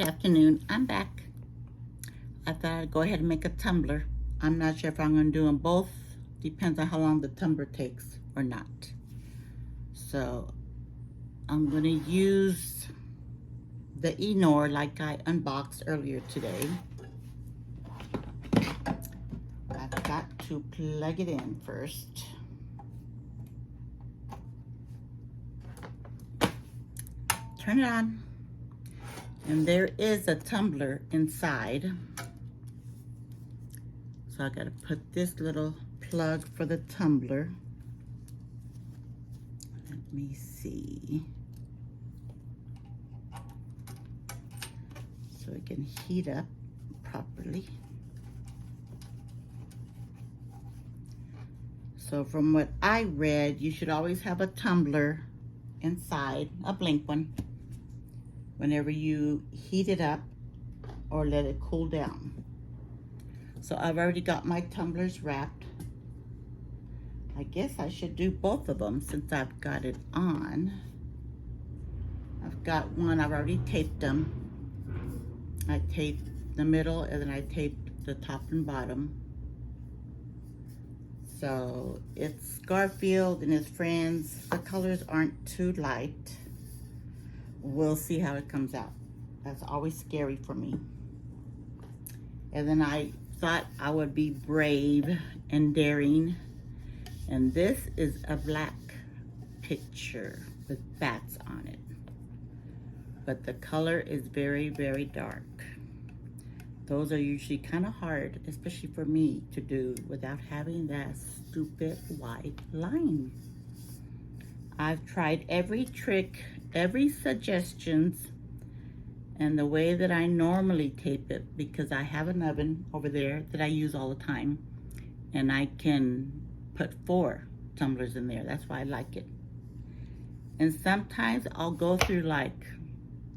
Good afternoon. I'm back. I thought I'd go ahead and make a tumbler. I'm not sure if I'm going to do them both. Depends on how long the tumbler takes or not. So I'm going to use the Eenour like I unboxed earlier today. I've got to plug it in first. Turn it on. And there is a tumbler inside. So I gotta put this little plug for the tumbler. Let me see. So it can heat up properly. So from what I read, you should always have a tumbler inside, a blank one, whenever you heat it up or let it cool down. So I've already got my tumblers wrapped. I guess I should do both of them since I've got it on. I've got one, I've already taped them. I taped the middle and then I taped the top and bottom. So it's Garfield and his friends. The colors aren't too light. We'll see how it comes out. That's always scary for me. And then I thought I would be brave and daring. And this is a black picture with bats on it. But the color is very, very dark. Those are usually kind of hard, especially for me to do without having that stupid white line. I've tried every trick, every suggestions, and the way that I normally tape it, because I have an oven over there that I use all the time, and I can put 4 tumblers in there. That's why I like it. And sometimes I'll go through like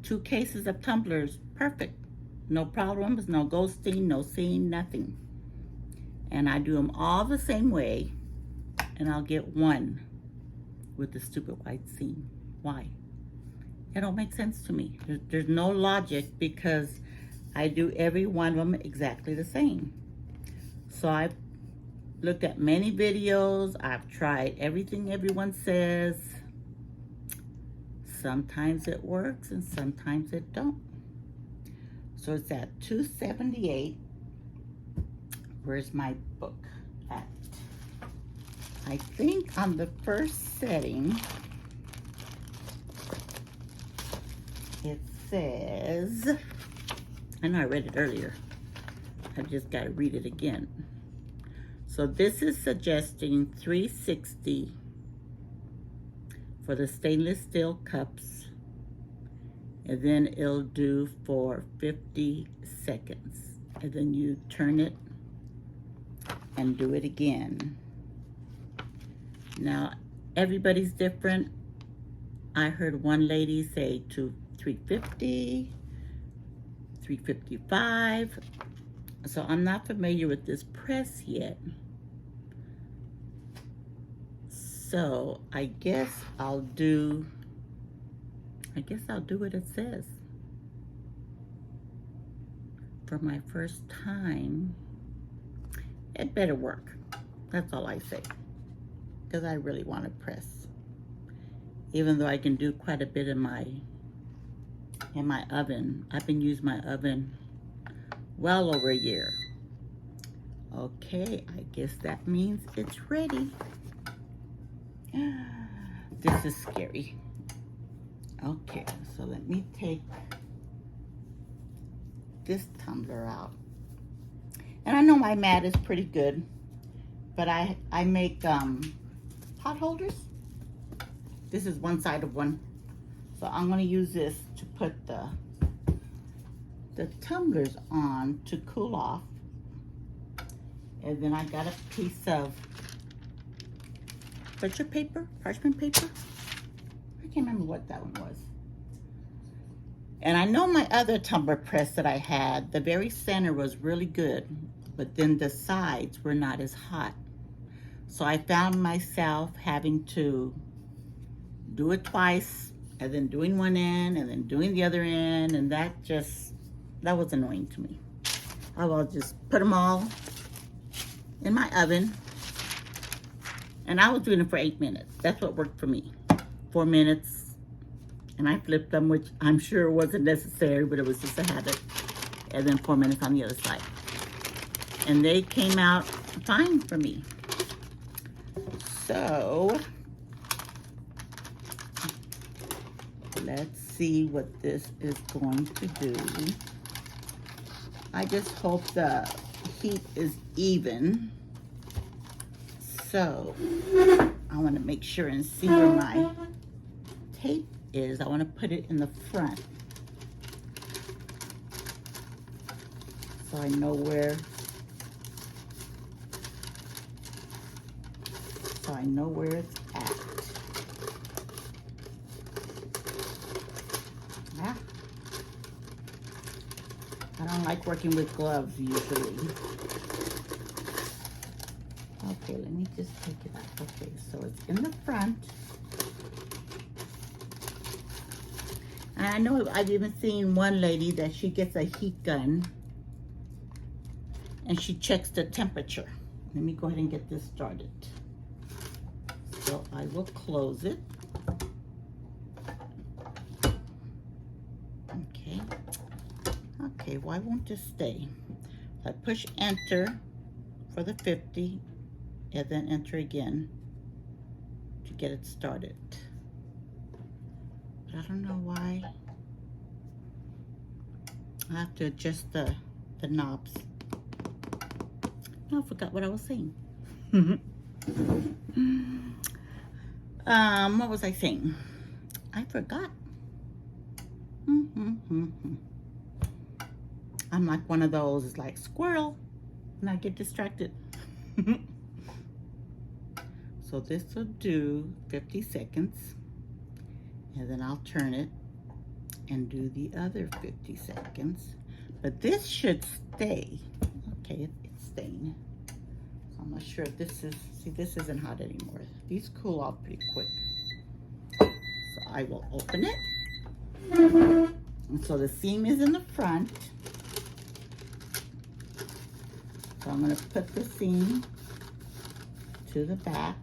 2 cases of tumblers, perfect. No problems, no ghosting, no seeing, nothing. And I do them all the same way, and I'll get one with the stupid white seam. Why? It don't make sense to me. There's no logic because I do every one of them exactly the same. So I've looked at many videos. I've tried everything everyone says. Sometimes it works and sometimes it don't. So it's at 278. Where's my book at? I think on the first setting, it says, I know I read it earlier. I just got to read it again. So this is suggesting 360 for the stainless steel cups. And then it'll do for 50 seconds. And then you turn it and do it again. Now, everybody's different. I heard one lady say to 350, 355. So I'm not familiar with this press yet. So I guess I'll do what it says. For my first time, it better work. That's all I say. Because I really want to press. Even though I can do quite a bit in my oven. I've been using my oven well over a year. Okay, I guess that means it's ready. This is scary. Okay, so let me take this tumbler out. And I know my mat is pretty good, but I make pot holders. This is one side of one. So I'm gonna use this to put the tumblers on to cool off. And then I got a piece of butcher paper, parchment paper. I can't remember what that one was. And I know my other tumbler press that I had, the very center was really good, but then the sides were not as hot. So I found myself having to do it twice and then doing one end and then doing the other end, and that was annoying to me. I will just put them all in my oven, and I was doing it for 8 minutes. That's what worked for me. 4 minutes, and I flipped them, which I'm sure wasn't necessary, but it was just a habit. And then 4 minutes on the other side. And they came out fine for me. So, let's see what this is going to do. I just hope the heat is even. So, I want to make sure and see where my tape is. I want to put it in the front, so I know where it's at. Yeah. I don't like working with gloves usually. Okay, let me just take it out. Okay, so it's in the front. And I know I've even seen one lady that she gets a heat gun and she checks the temperature. Let me go ahead and get this started. So I will close it. Okay. Okay, why won't this stay? I push enter for the 50 and then enter again to get it started. But I don't know why. I have to adjust the knobs. Oh, I forgot what I was saying. What was I saying? I forgot. I'm like one of those, it's like squirrel, and I get distracted. So this will do 50 seconds, and then I'll turn it and do the other 50 seconds. But this should stay. Okay, it's staying. So I'm not sure if this is, see, this isn't hot anymore. These cool off pretty quick. So I will open it. And so the seam is in the front. So I'm going to put the seam to the back.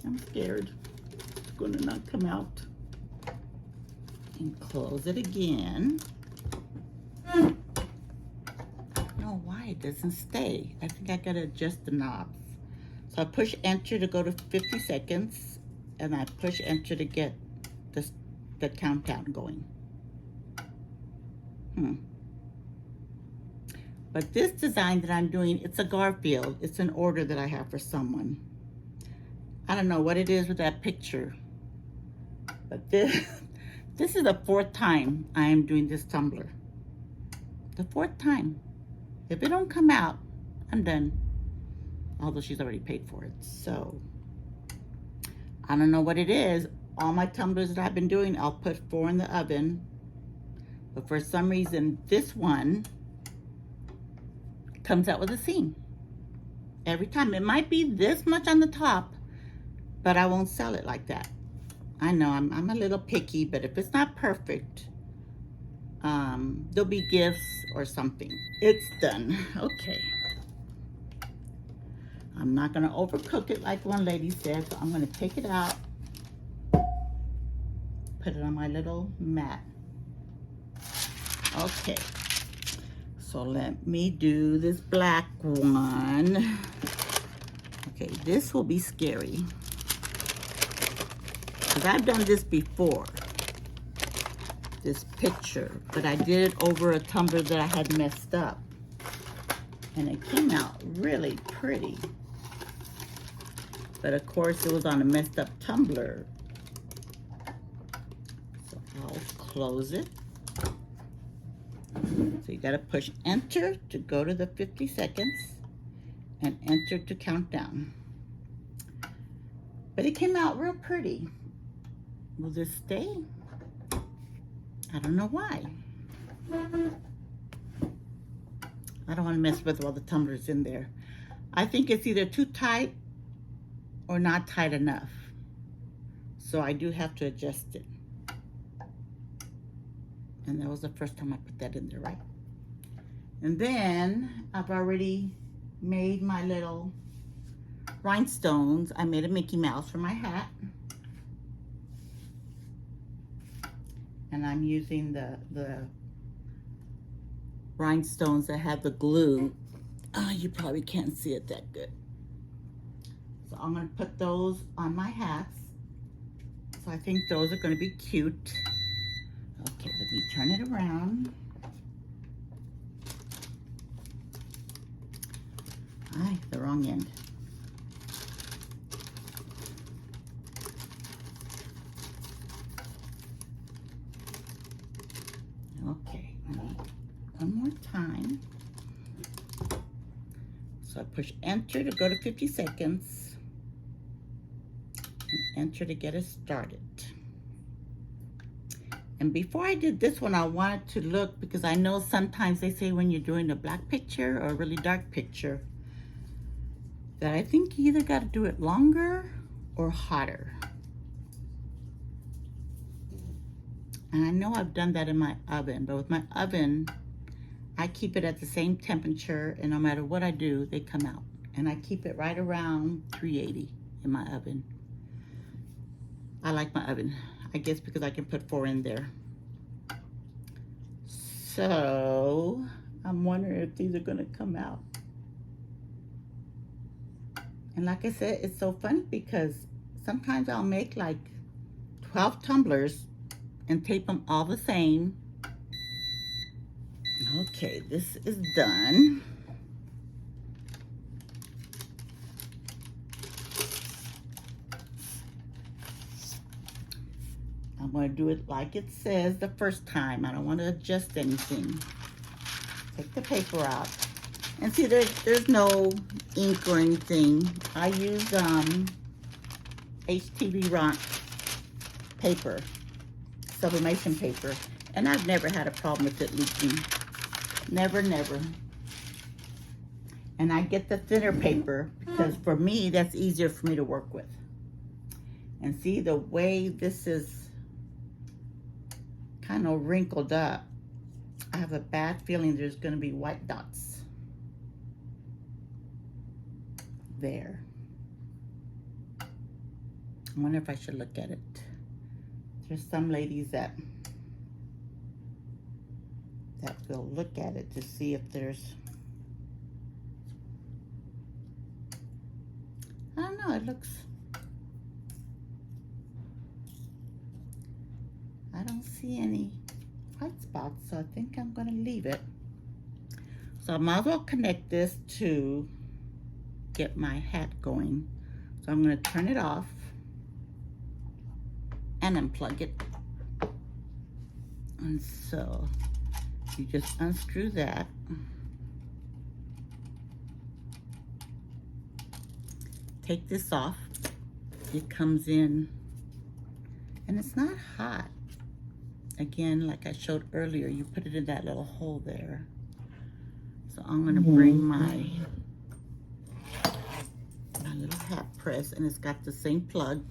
I'm scared it's going to not come out. And close it again. I don't know why it doesn't stay. I think I got to adjust the knobs. So I push enter to go to 50 seconds, and I push enter to get the countdown going. But this design that I'm doing, it's a Garfield. It's an order that I have for someone. I don't know what it is with that picture, but this is the 4th time I am doing this tumbler. The 4th time. If it don't come out, I'm done. Although she's already paid for it. So, I don't know what it is. All my tumblers that I've been doing, I'll put 4 in the oven. But for some reason, this one comes out with a seam. Every time. It might be this much on the top, but I won't sell it like that. I know I'm a little picky, but if it's not perfect, there'll be gifts or something. It's done. Okay. I'm not going to overcook it like one lady said, so I'm going to take it out, put it on my little mat. Okay. So let me do this black one. Okay, this will be scary, because I've done this before, this picture, but I did it over a tumbler that I had messed up, and it came out really pretty. But of course, it was on a messed up tumbler. So I'll close it. So you gotta push enter to go to the 50 seconds and enter to count down. But it came out real pretty. Will this stay? I don't know why. I don't want to mess with all the tumblers in there. I think it's either too tight or not tight enough. So I do have to adjust it. And that was the first time I put that in there, right? And then I've already made my little rhinestones. I made a Mickey Mouse for my hat. And I'm using the rhinestones that have the glue. You probably can't see it that good. So I'm gonna put those on my hats. So I think those are gonna be cute. Okay, let me turn it around. The wrong end. Okay, one more time. So I push enter to go to 50 seconds and enter to get us started. And before I did this one, I wanted to look, because I know sometimes they say when you're doing a black picture or a really dark picture, that I think you either got to do it longer or hotter. And I know I've done that in my oven, but with my oven, I keep it at the same temperature, and no matter what I do, they come out. And I keep it right around 380 in my oven. I like my oven, I guess because I can put 4 in there. So I'm wondering if these are gonna come out. And like I said, it's so funny because sometimes I'll make like 12 tumblers and tape them all the same. Okay, this is done. I'm going to do it like it says the first time. I don't want to adjust anything. Take the paper out. And see, there's no ink or anything. I use HTV rock paper, sublimation paper, and I've never had a problem with it leaking. Never, never. And I get the thinner paper because for me, that's easier for me to work with. And see the way this is kind of wrinkled up, I have a bad feeling there's going to be white dots there. I wonder if I should look at it. There's some ladies that will look at it to see if there's, I don't know, it looks, I don't see any white spots, so I think I'm going to leave it. So I might as well connect this to get my hat going. So I'm going to turn it off and unplug it. And so you just unscrew that. Take this off. It comes in, and it's not hot. Again, like I showed earlier, you put it in that little hole there. So I'm gonna bring my little hat press, and it's got the same plug.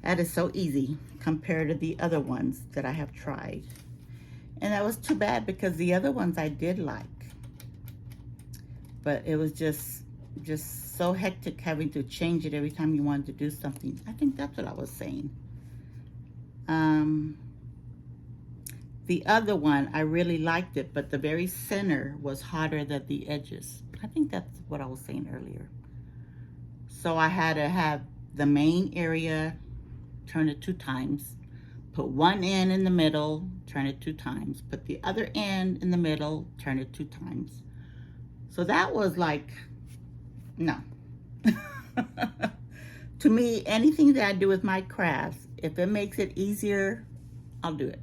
That is so easy compared to the other ones that I have tried. And that was too bad because the other ones I did like. But it was just so hectic having to change it every time you wanted to do something. I think that's what I was saying. The other one, I really liked it, but the very center was hotter than the edges. I think that's what I was saying earlier. So I had to have the main area, turn it 2 times, put one end in the middle, turn it 2 times, put the other end in the middle, turn it 2 times. So that was like, no. To me, anything that I do with my crafts, if it makes it easier, I'll do it.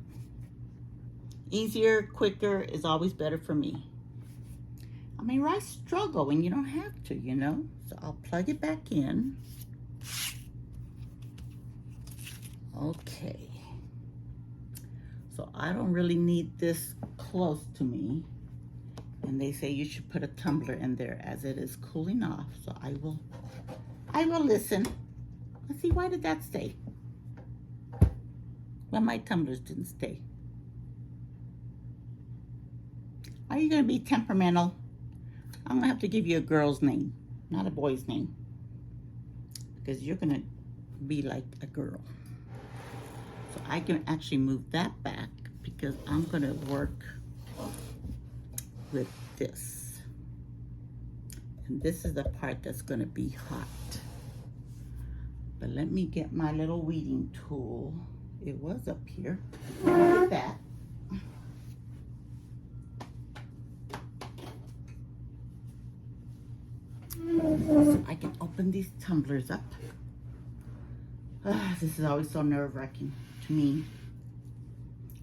Easier, quicker is always better for me. I mean, why struggle when you don't have to, you know? So I'll plug it back in. Okay. So I don't really need this close to me. And they say you should put a tumbler in there as it is cooling off. So I will listen. Let's see, why did that stay? Well, my tumblers didn't stay. Are you gonna be temperamental? I'm gonna have to give you a girl's name, not a boy's name. Because you're gonna be like a girl. So I can actually move that back because I'm gonna work with this. And this is the part that's gonna be hot. But let me get my little weeding tool. It was up here. Look at that. So I can open these tumblers up. This is always so nerve-wracking to me.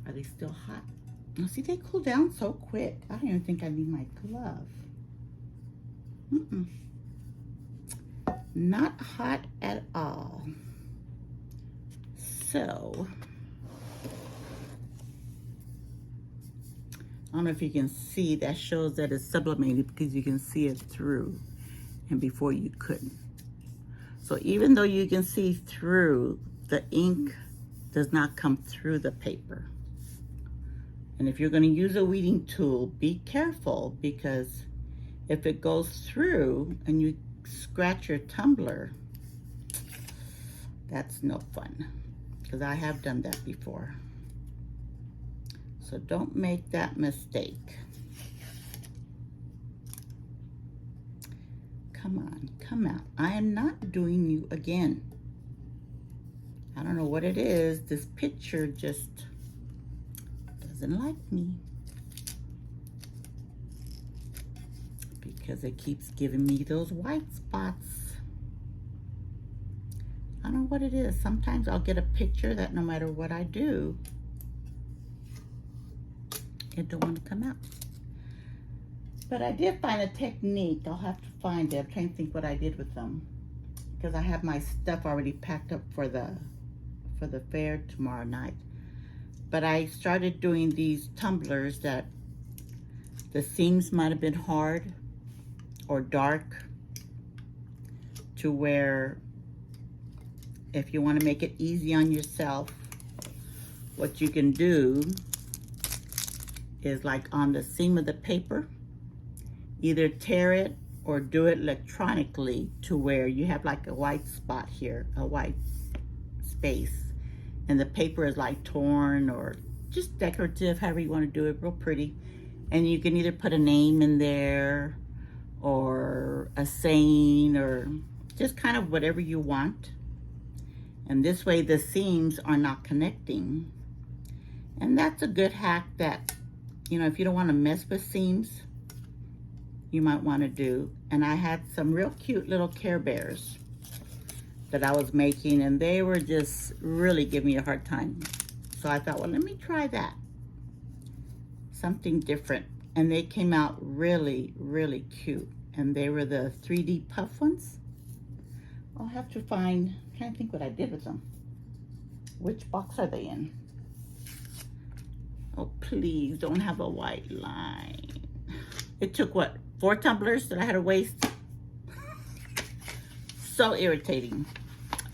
Are they still hot? Oh, see, they cool down so quick. I don't even think I need my glove. Not hot at all. So, I don't know if you can see, that shows that it's sublimated because you can see it through, and before you couldn't. So even though you can see through, the ink does not come through the paper. And if you're going to use a weeding tool, be careful, because if it goes through and you scratch your tumbler, that's no fun, because I have done that before. So don't make that mistake. Come on, come out. I am not doing you again. I don't know what it is. This picture just doesn't like me, because it keeps giving me those white spots. I don't know what it is. Sometimes I'll get a picture that no matter what I do, it don't want to come out. But I did find a technique. I'll have to find it. I'm trying to think what I did with them, because I have my stuff already packed up for the fair tomorrow night. But I started doing these tumblers that the seams might have been hard or dark, to where if you want to make it easy on yourself, what you can do is, like on the seam of the paper, either tear it or do it electronically, to where you have like a white spot here, a white space, and the paper is like torn or just decorative, however you want to do it, real pretty. And you can either put a name in there or a saying, or just kind of whatever you want. And this way the seams are not connecting. And that's a good hack that, you know, if you don't want to mess with seams, you might want to do. And I had some real cute little Care Bears that I was making, and they were just really giving me a hard time. So I thought, well, let me try that. Something different. And they came out really, really cute. And they were the 3D puff ones. I'll have to find, I'm trying to think what I did with them. Which box are they in? Oh, please don't have a white line. It took what, 4 tumblers that I had to waste? So irritating.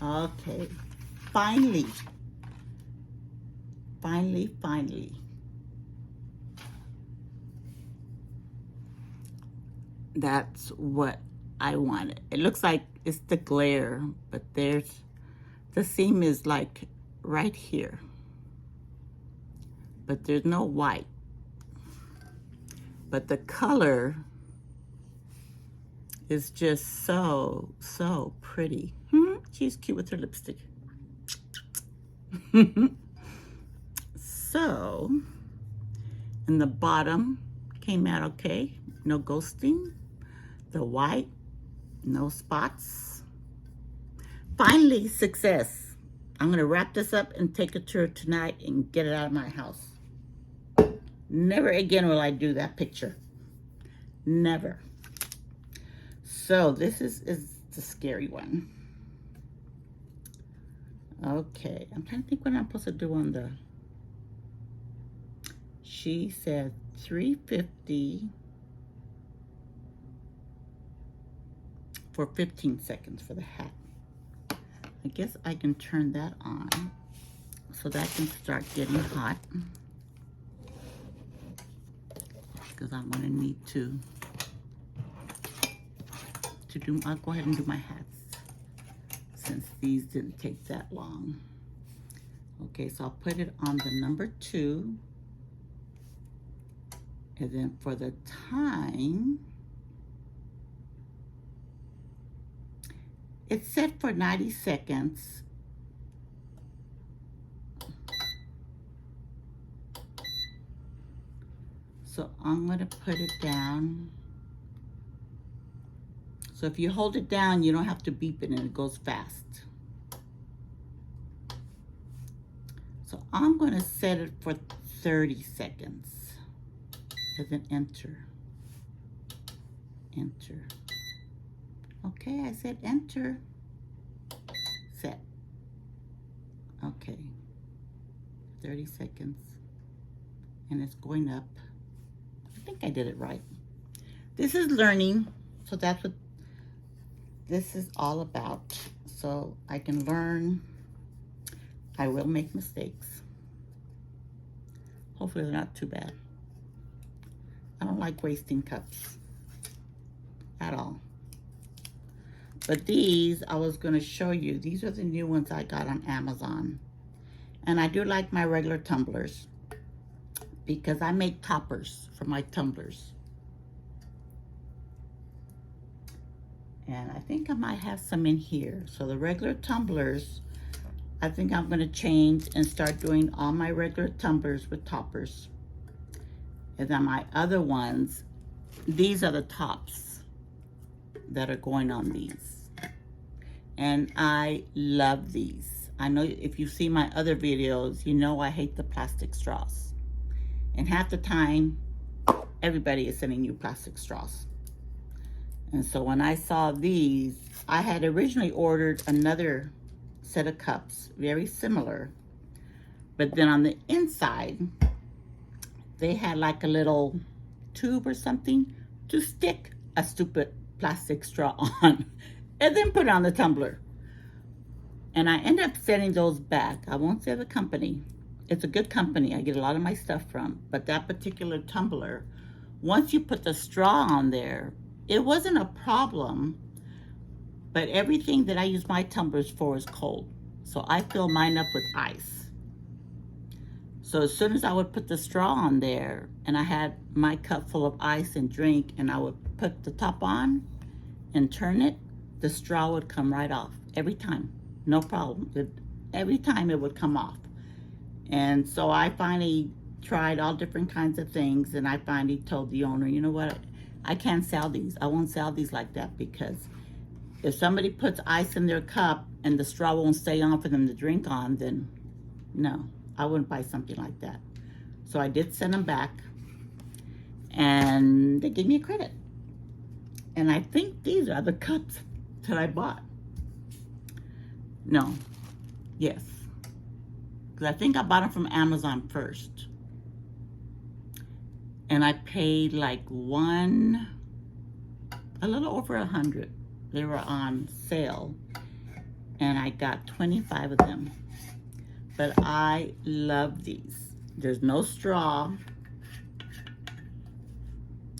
Okay, finally. That's what I wanted. It looks like it's the glare, but the seam is like right here, but there's no white. But the color is just so pretty. She's cute with her lipstick. So, and the bottom came out okay. No ghosting. The white, no spots. Finally, success. I'm gonna wrap this up and take it to her tonight and get it out of my house. Never again will I do that picture. Never. So this is the scary one. Okay, I'm trying to think what I'm supposed to do on the, she said 350 for 15 seconds for the hat. I guess I can turn that on so that can start getting hot, because I'm going to need to do, I'll go ahead and do my hats since these didn't take that long. Okay, so I'll put it on the number 2. And then for the time, it's set for 90 seconds. So I'm gonna put it down. So if you hold it down, you don't have to beep it and it goes fast. So I'm gonna set it for 30 seconds. And then enter. Enter. Okay, I said enter. Set. Okay. 30 seconds. And it's going up. I think I did it right. This is learning. So that's what this is all about. So I can learn. I will make mistakes. Hopefully they're not too bad. I don't like wasting cups at all. But these, I was going to show you. These are the new ones I got on Amazon. And I do like my regular tumblers because I make toppers for my tumblers. And I think I might have some in here. So the regular tumblers, I think I'm going to change and start doing all my regular tumblers with toppers. And then my other ones, these are the tops that are going on these. And I love these. I know if you see my other videos, you know I hate the plastic straws. And half the time, everybody is sending you plastic straws. And so when I saw these, I had originally ordered another set of cups, very similar. But then on the inside, they had like a little tube or something to stick a stupid plastic straw on and then put it on the tumbler. And I ended up sending those back. I won't say the company. It's a good company. I get a lot of my stuff from. But that particular tumbler, once you put the straw on there, it wasn't a problem. But everything that I use my tumblers for is cold. So I fill mine up with ice. So as soon as I would put the straw on there and I had my cup full of ice and drink and I would put the top on and turn it, the straw would come right off every time. No problem. Every time it would come off. And so I finally tried all different kinds of things and I finally told the owner, you know what, I can't sell these. I won't sell these like that because if somebody puts ice in their cup and the straw won't stay on for them to drink on, then no. I wouldn't buy something like that. So I did send them back and they gave me a credit. And I think these are the cups that I bought. No, yes. Because I think I bought them from Amazon first. And I paid like a little over 100. They were on sale. And I got 25 of them. But I love these. There's no straw.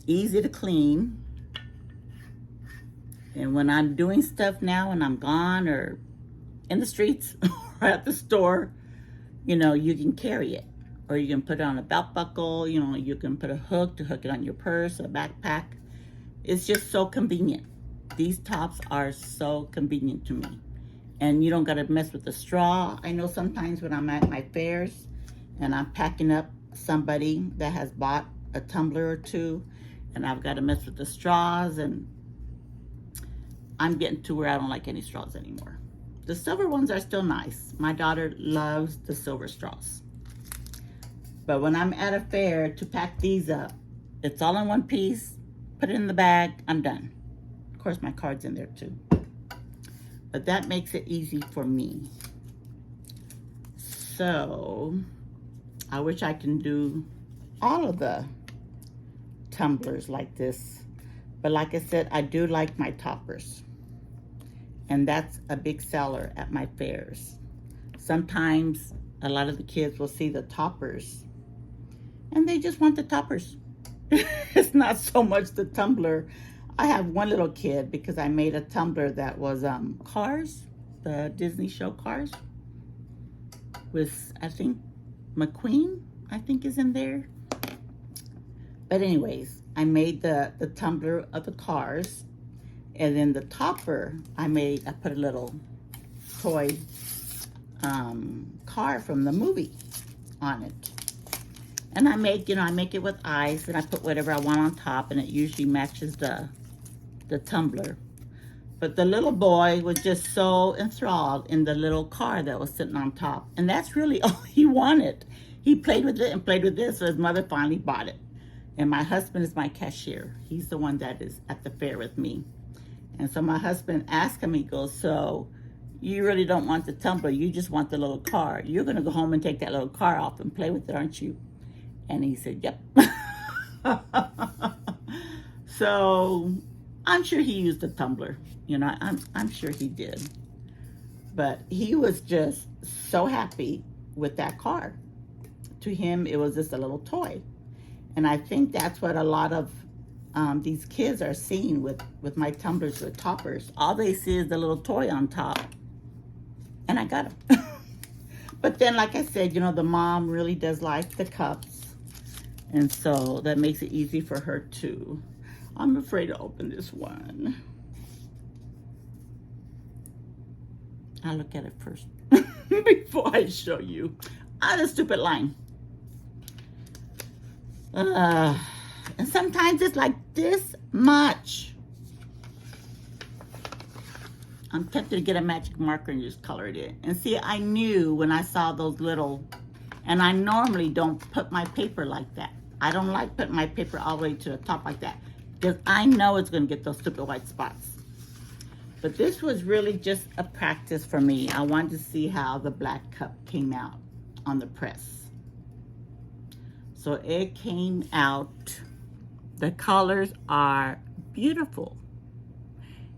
Easy to clean. And when I'm doing stuff now and I'm gone or in the streets or at the store, you know, you can carry it. Or you can put it on a belt buckle. You know, you can put a hook to hook it on your purse or backpack. It's just so convenient. These tops are so convenient to me. And you don't got to mess with the straw. I know sometimes when I'm at my fairs and I'm packing up somebody that has bought a tumbler or two and I've got to mess with the straws, and I'm getting to where I don't like any straws anymore. The silver ones are still nice. My daughter loves the silver straws. But when I'm at a fair to pack these up, it's all in one piece, put it in the bag, I'm done. Of course, my card's in there too. But that makes it easy for me. So, I wish I can do all of the tumblers like this. But like I said, I do like my toppers. And that's a big seller at my fairs. Sometimes a lot of the kids will see the toppers and they just want the toppers. It's not so much the tumbler. I have one little kid because I made a tumbler that was Cars, the Disney show Cars, with, I think, McQueen, I think, is in there. But anyways, I made the tumbler of the Cars, and then the topper, I put a little toy car from the movie on it. And I make it with ice, and I put whatever I want on top, and it usually matches the tumbler. But the little boy was just so enthralled in the little car that was sitting on top. And that's really all he wanted. He played with it and played with it, so his mother finally bought it. And my husband is my cashier. He's the one that is at the fair with me. And so my husband asked him, he goes, so you really don't want the tumbler, you just want the little car. You're gonna go home and take that little car off and play with it, aren't you? And he said, yep. So I'm sure he used the tumbler. I'm sure he did. But he was just so happy with that car. To him, it was just a little toy. And I think that's what a lot of these kids are seeing with my tumblers with toppers. All they see is the little toy on top. And I got them. But then, like I said, the mom really does like the cups. And so that makes it easy for her too. I'm afraid to open this one. I'll look at it first before I show you. The stupid line. And sometimes it's like this much. I'm tempted to get a magic marker and just color it in. And see, I knew when I saw those little, and I normally don't put my paper like that. I don't like putting my paper all the way to the top like that, because I know it's going to get those stupid white spots. But this was really just a practice for me. I wanted to see how the black cup came out on the press. So it came out. The colors are beautiful.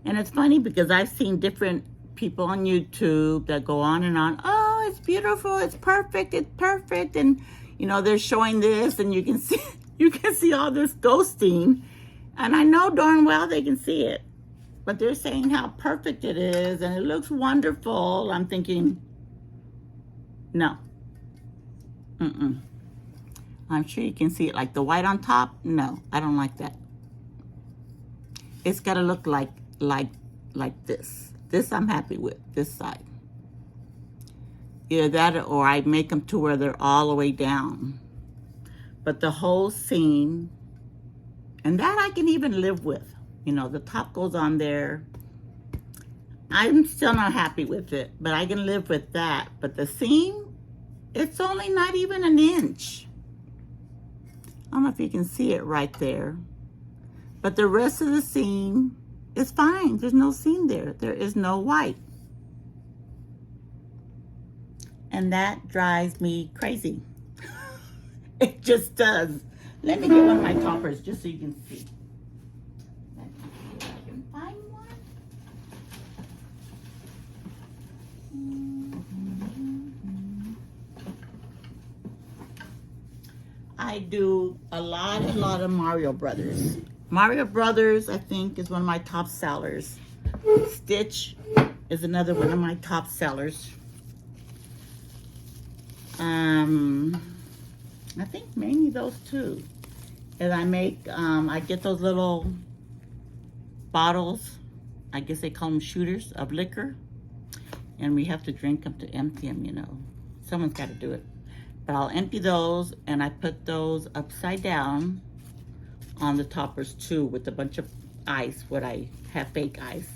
And it's funny because I've seen different people on YouTube that go on and on. Oh, it's beautiful. It's perfect. It's perfect. And they're showing this, and you can see all this ghosting. And I know darn well they can see it. But they're saying how perfect it is, and it looks wonderful. I'm thinking, no. I'm sure you can see it, like the white on top. No, I don't like that. It's got to look like this. This I'm happy with, this side. Either that, or I make them to where they're all the way down. But the whole scene, and that I can even live with. The top goes on there. I'm still not happy with it, but I can live with that. But the seam, it's only not even an inch. I don't know if you can see it right there. But the rest of the seam is fine. There's no seam there. There is no white. And that drives me crazy. It just does. Let me get one of my toppers just so you can see. Let me see if I can find one. I do a lot of Mario Brothers. Mario Brothers, I think, is one of my top sellers. Stitch is another one of my top sellers. I think mainly those two. And I make, I get those little bottles, I guess they call them shooters, of liquor. And we have to drink them to empty them, Someone's got to do it. But I'll empty those, and I put those upside down on the toppers too, with a bunch of ice, what I have fake ice.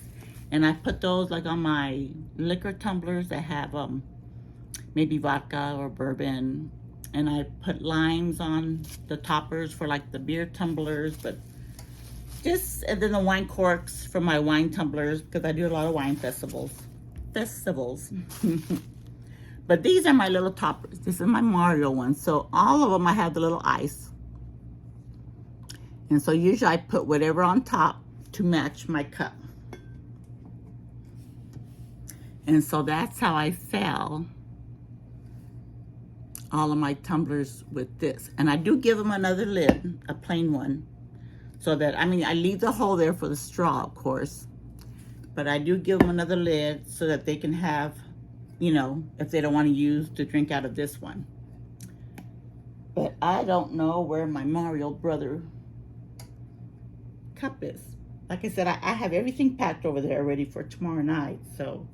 And I put those like on my liquor tumblers that have maybe vodka or bourbon. And I put limes on the toppers for like the beer tumblers, but and then the wine corks for my wine tumblers, because I do a lot of wine festivals. But these are my little toppers. This is my Mario one. So all of them, I have the little ice. And so usually I put whatever on top to match my cup. And so that's how I fill all of my tumblers with this. And I do give them another lid, a plain one, so that, I mean, I leave the hole there for the straw, of course, but I do give them another lid so that they can have, you know, if they don't want to use to drink out of this one. But I don't know where my Mario brother cup is. Like I said, I have everything packed over there ready for tomorrow night. So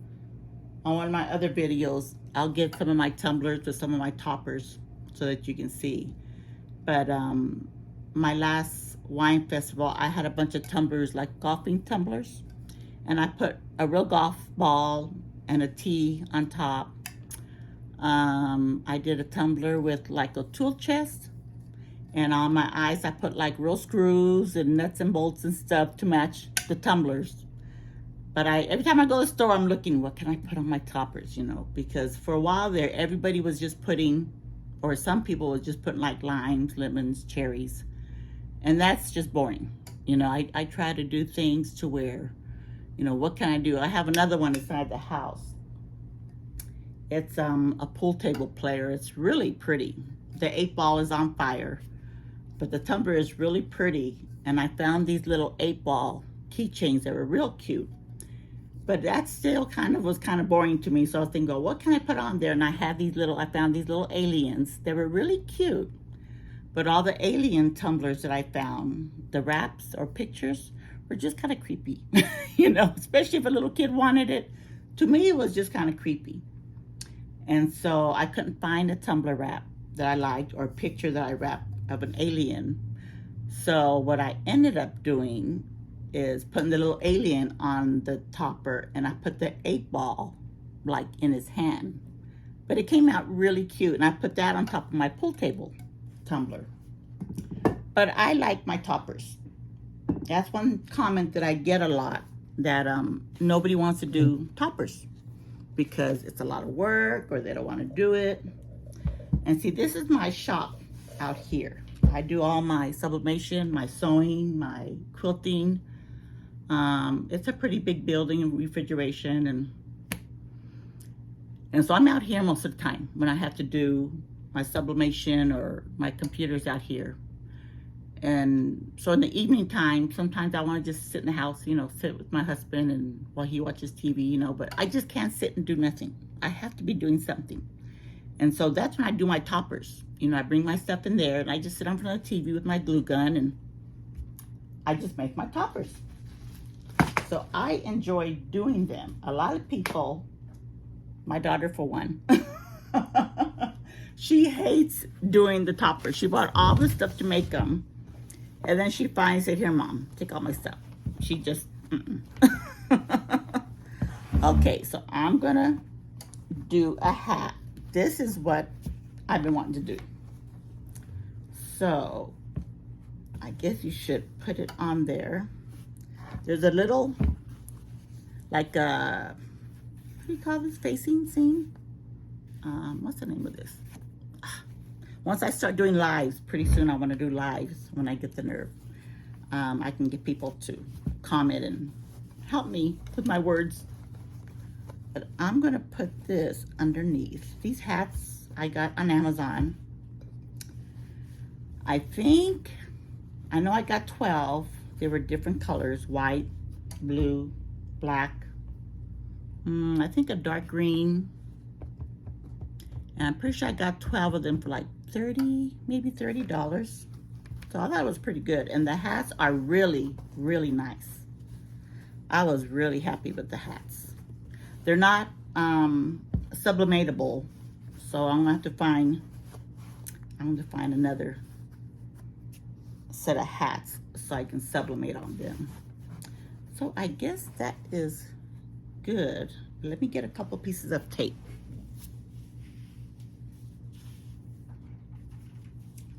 on one of my other videos, I'll get some of my tumblers with some of my toppers so that you can see. But my last wine festival, I had a bunch of tumblers, like golfing tumblers. And I put a real golf ball and a tee on top. I did a tumbler with like a tool chest. And on my eyes, I put like real screws and nuts and bolts and stuff to match the tumblers. But every time I go to the store, I'm looking, what can I put on my toppers, you know? Because for a while there, everybody was just putting, or some people was just putting like limes, lemons, cherries. And that's just boring. You know, I try to do things to where, you know, what can I do? I have another one inside the house. It's a pool table player. It's really pretty. The 8-ball is on fire. But the tumbler is really pretty, and I found these little 8-ball keychains that were real cute. But that still was kind of boring to me, so I was thinking, what can I put on there? And I found these little aliens. They were really cute. But all the alien tumblers that I found, the wraps or pictures, were just kind of creepy. You know, especially if a little kid wanted it. To me, it was just kind of creepy. And so I couldn't find a tumbler wrap that I liked or a picture that I wrapped of an alien. So what I ended up doing is putting the little alien on the topper, and I put the 8-ball like in his hand. But it came out really cute, and I put that on top of my pool table tumbler. But I like my toppers. That's one comment that I get a lot, that nobody wants to do toppers because it's a lot of work or they don't want to do it. And see, this is my shop out here. I do all my sublimation, my sewing, my quilting. It's a pretty big building, refrigeration, and so I'm out here most of the time when I have to do my sublimation or my computer's out here. And so in the evening time, sometimes I want to just sit in the house, you know, sit with my husband and while he watches TV, you know, but I just can't sit and do nothing. I have to be doing something. And so that's when I do my toppers. You know, I bring my stuff in there and I just sit in front of the TV with my glue gun and I just make my toppers. So I enjoy doing them. A lot of people, my daughter for one, she hates doing the toppers. She bought all the stuff to make them. And then she finally said, here, Mom, take all my stuff. She just, Okay, so I'm gonna do a hat. This is what I've been wanting to do. So I guess you should put it on there. There's a little, like a, what do you call this, facing scene? What's the name of this? Once I start doing lives, pretty soon I want to do lives when I get the nerve. I can get people to comment and help me with my words. But I'm going to put this underneath. These hats I got on Amazon. I know I got 12. They were different colors, white, blue, black. I think a dark green. And I'm pretty sure I got 12 of them for like maybe $30. So I thought it was pretty good. And the hats are really, really nice. I was really happy with the hats. They're not sublimatable, so I'm gonna have to find another set of hats so I can sublimate on them. So I guess that is good. Let me get a couple pieces of tape,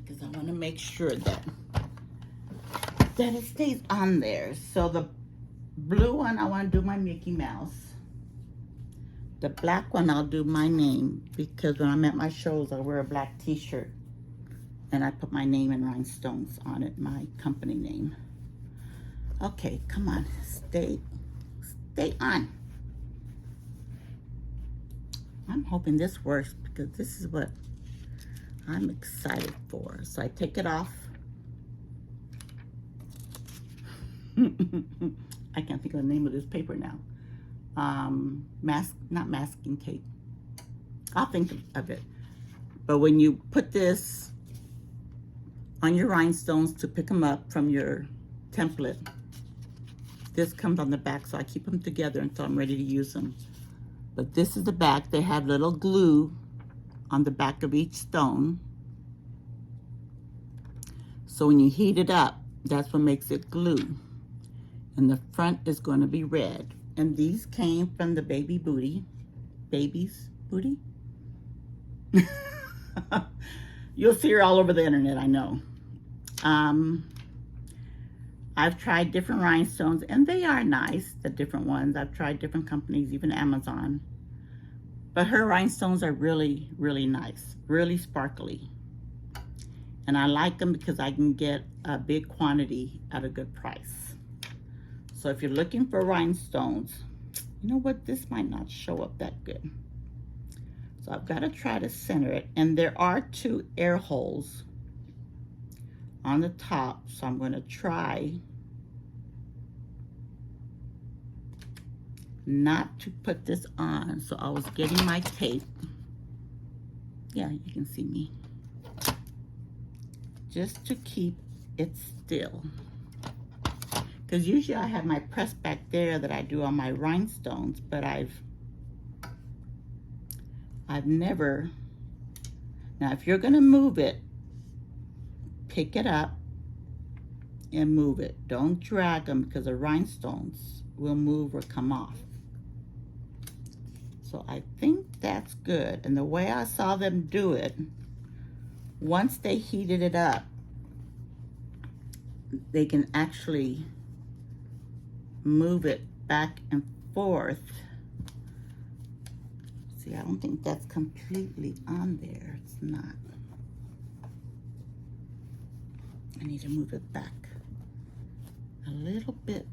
because I want to make sure that it stays on there. So the blue one, I want to do my Mickey Mouse. The black one, I'll do my name, because when I'm at my shows, I wear a black t-shirt and I put my name in rhinestones on it, my company name. Okay, come on, stay on. I'm hoping this works because this is what I'm excited for. So I take it off. I can't think of the name of this paper now. Not masking tape. I'll think of it. But when you put this on your rhinestones to pick them up from your template, this comes on the back, so I keep them together until I'm ready to use them. But this is the back. They have little glue on the back of each stone. So when you heat it up, that's what makes it glue. And the front is going to be red. And these came from the baby's booty. You'll see her all over the internet, I know. I've tried different rhinestones, and they are nice, the different ones. I've tried different companies, even Amazon. But her rhinestones are really, really nice, really sparkly. And I like them because I can get a big quantity at a good price. So if you're looking for rhinestones, you know what? This might not show up that good. So I've got to try to center it. And there are 2 air holes on the top. So I'm going to try not to put this on. So I was getting my tape. Yeah, you can see me. Just to keep it still. Because usually I have my press back there that I do on my rhinestones, but I've never. Now if you're gonna move it, pick it up and move it. Don't drag them because the rhinestones will move or come off. So I think that's good. And the way I saw them do it, once they heated it up, they can actually move it back and forth. See, I don't think that's completely on there. It's not. I need to move it back a little bit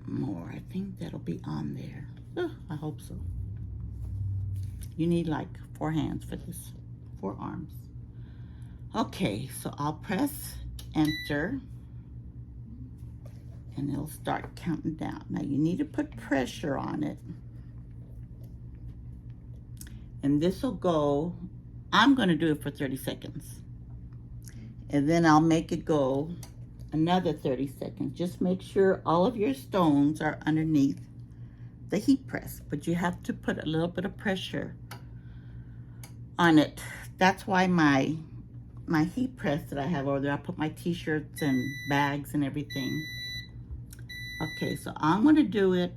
more. I think that'll be on there. Oh, I hope so. You need like 4 hands for this, 4 arms. Okay, so I'll press enter and it'll start counting down. Now you need to put pressure on it. And this will go, I'm gonna do it for 30 seconds. And then I'll make it go another 30 seconds. Just make sure all of your stones are underneath the heat press, but you have to put a little bit of pressure on it. That's why my heat press that I have over there, I put my t-shirts and bags and everything. Okay, so I'm gonna do it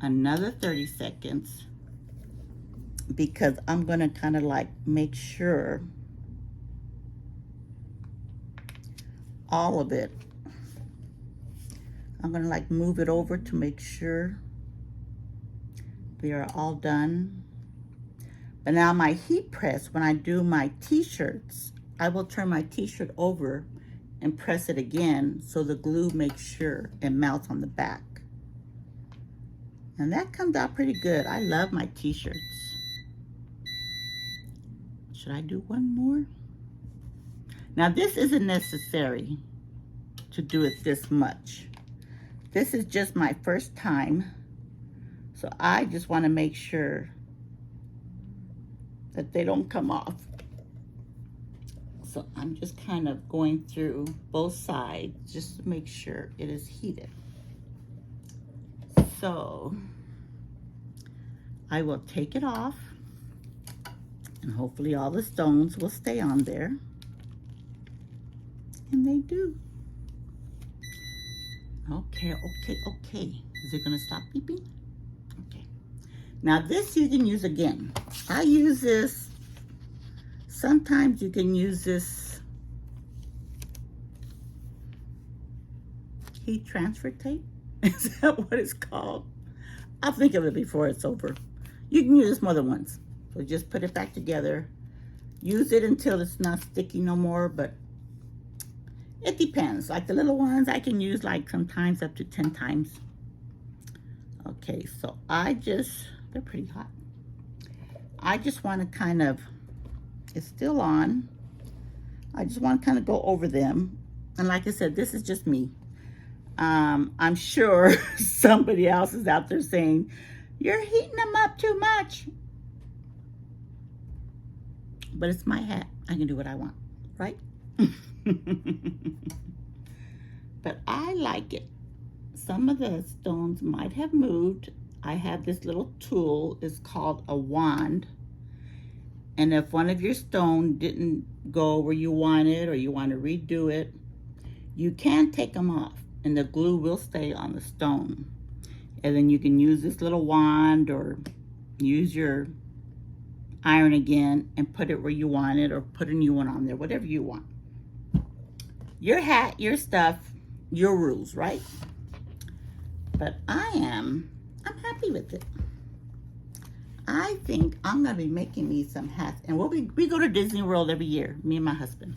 another 30 seconds because I'm gonna kind of like make sure all of it. I'm gonna like move it over to make sure we are all done. But now my heat press, when I do my t-shirts, I will turn my t-shirt over and press it again so the glue makes sure it melts on the back. And that comes out pretty good. I love my t-shirts. Should I do one more? Now this isn't necessary to do it this much. This is just my first time. So I just want to make sure that they don't come off. So I'm just kind of going through both sides just to make sure it is heated. So I will take it off and hopefully all the stones will stay on there. And they do. Okay. Is it gonna stop beeping? Okay. Now this you can use again. I use this. Sometimes you can use this heat transfer tape. Is that what it's called? I'll think of it before it's over. You can use this more than once. So just put it back together. Use it until it's not sticky no more, but it depends. Like the little ones, I can use like sometimes up to 10 times. Okay, so they're pretty hot. I just want to kind of, it's still on. I just want to kind of go over them. And like I said, this is just me. I'm sure somebody else is out there saying, you're heating them up too much. But it's my hat. I can do what I want, right? But I like it. Some of the stones might have moved. I have this little tool. It's called a wand. And if one of your stone didn't go where you want it, or you want to redo it, you can take them off and the glue will stay on the stone. And then you can use this little wand or use your iron again and put it where you want it, or put a new one on there, whatever you want. Your hat, your stuff, your rules, right? But I'm happy with it. I think I'm gonna be making me some hats, and we go to Disney World every year, me and my husband.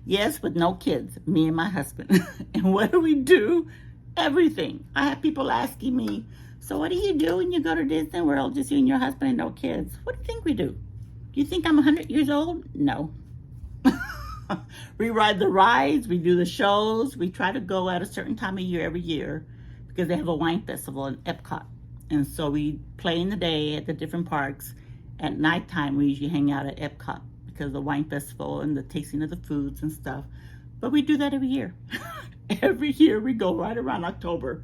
Yes, with no kids, me and my husband. And what do? Everything. I have people asking me, so what do you do when you go to Disney World, just you and your husband and no kids? What do you think we do? Do you think I'm 100 years old? No. We ride the rides, we do the shows. We try to go at a certain time of year every year because they have a wine festival in Epcot. And so we play in the day at the different parks. At nighttime, we usually hang out at Epcot because of the wine festival and the tasting of the foods and stuff. But we do that every year. Every year we go right around October.